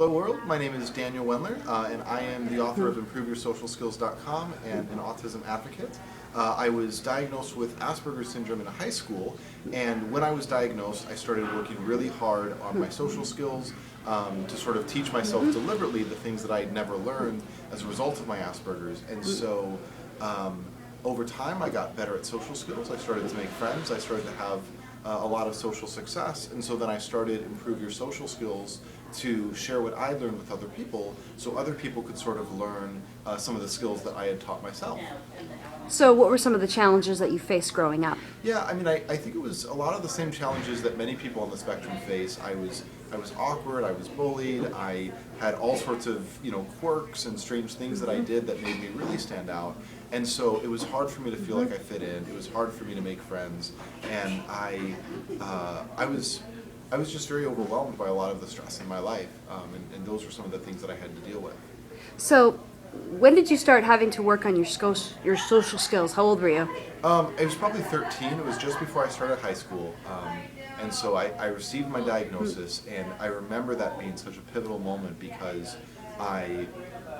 Hello world, my name is Daniel Wendler, and I am the author of ImproveYourSocialSkills.com and an autism advocate. I was diagnosed with Asperger's syndrome in high school, and when I was diagnosed, I started working really hard on my social skills to sort of teach myself deliberately the things that I had never learned as a result of my Asperger's. And so over time I got better at social skills. I started to make friends. I started to have a lot of social success, and so then I started Improve Your Social Skills to share what I learned with other people so other people could sort of learn some of the skills that I had taught myself. So what were some of the challenges that you faced growing up? Yeah, I mean, I think it was a lot of the same challenges that many people on the spectrum face. I was awkward, I was bullied, I had all sorts of, quirks and strange things that I did that made me really stand out. And so it was hard for me to feel like I fit in. It was hard for me to make friends, and I was just very overwhelmed by a lot of the stress in my life, and those were some of the things that I had to deal with. So when did you start having to work on your social skills? How old were you? I was probably 13. It was just before I started high school. And so I received my diagnosis, and I remember that being such a pivotal moment because I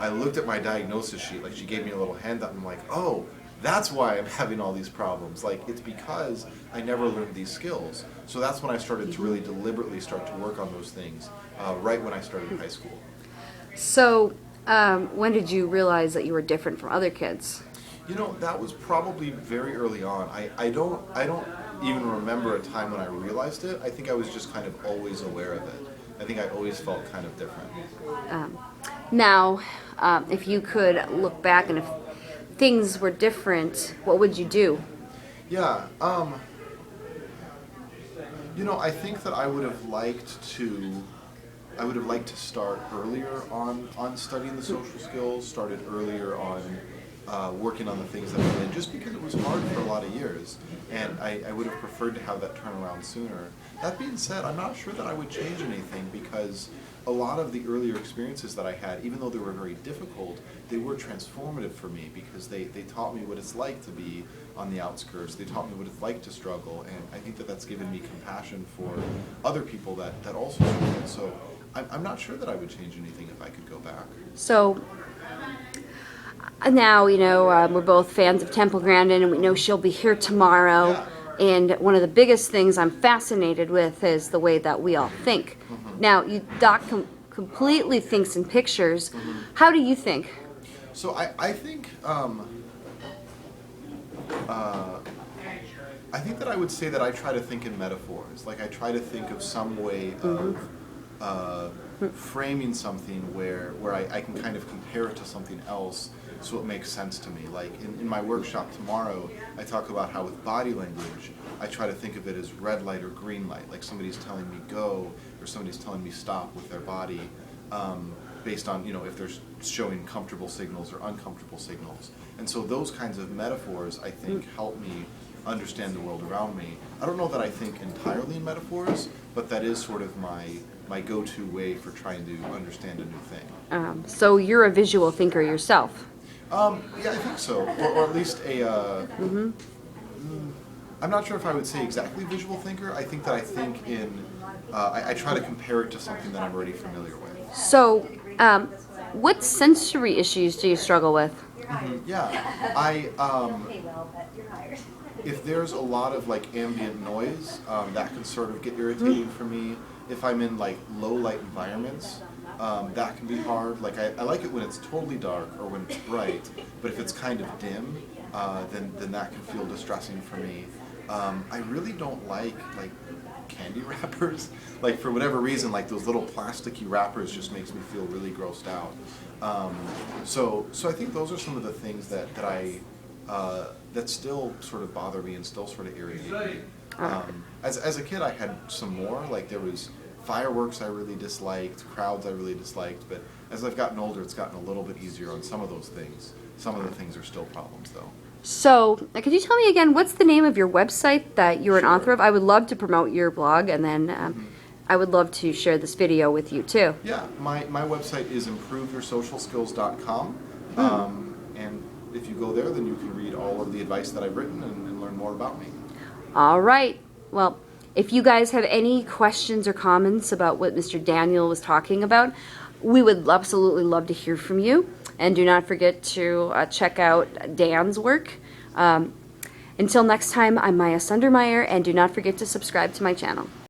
looked at my diagnosis sheet, like she gave me a little handout, and I'm like, oh, that's why I'm having all these problems. Like, it's because I never learned these skills. So that's when I started to really deliberately start to work on those things, right when I started high school. So when did you realize that you were different from other kids? That was probably very early on. I don't even remember a time when I realized it. I think I was just kind of always aware of it. I think I always felt kind of different. Now, if you could look back and if things were different, what would you do? Yeah, I think that I would have liked to start earlier on studying the social skills, started earlier on working on the things that I did, just because it was hard for a lot of years, and I would have preferred to have that turnaround sooner. That being said, I'm not sure that I would change anything because a lot of the earlier experiences that I had, even though they were very difficult, they were transformative for me because they taught me what it's like to be on the outskirts. They taught me what it's like to struggle, and I think that that's given me compassion for other people that also struggle. So I'm not sure that I would change anything if I could go back. So now, we're both fans of Temple Grandin, and we know she'll be here tomorrow. Yeah. And one of the biggest things I'm fascinated with is the way that we all think. Now, Doc completely thinks in pictures. How do you think? So I think that I would say that I try to think in metaphors. Like I try to think of some way of framing something where I can kind of compare it to something else so it makes sense to me. Like in my workshop tomorrow, I talk about how with body language, I try to think of it as red light or green light. Like somebody's telling me go or somebody's telling me stop with their body based on, if they're showing comfortable signals or uncomfortable signals. And so those kinds of metaphors, I think, help me understand the world around me. I don't know that I think entirely in metaphors, but that is sort of my go-to way for trying to understand a new thing. So you're a visual thinker yourself? Yeah, I think so, or at least I'm not sure if I would say exactly visual thinker. I think that I think in, I try to compare it to something that I'm already familiar with. So, what sensory issues do you struggle with? Yeah, if there's a lot of ambient noise, that can sort of get irritating for me. If I'm in low light environments, that can be hard. Like I like it when it's totally dark or when it's bright, but if it's kind of dim, then that can feel distressing for me. I really don't like candy wrappers. For whatever reason, those little plasticky wrappers just makes me feel really grossed out. So I think those are some of the things that that still sort of bother me and still sort of irritate me. As a kid, I had some more. There was fireworks I really disliked, crowds I really disliked, but as I've gotten older, it's gotten a little bit easier on some of those things. Some of the things are still problems, though. So, could you tell me again, what's the name of your website that you're an author of? I would love to promote your blog, and then I would love to share this video with you, too. Yeah, my website is ImproveYourSocialSkills.com, and if you go there, then you can read all of the advice that I've written and learn more about me. All right. Well, if you guys have any questions or comments about what Mr. Daniel was talking about, we would absolutely love to hear from you. And do not forget to check out Dan's work. Until next time, I'm Maya Sundermeyer, and do not forget to subscribe to my channel.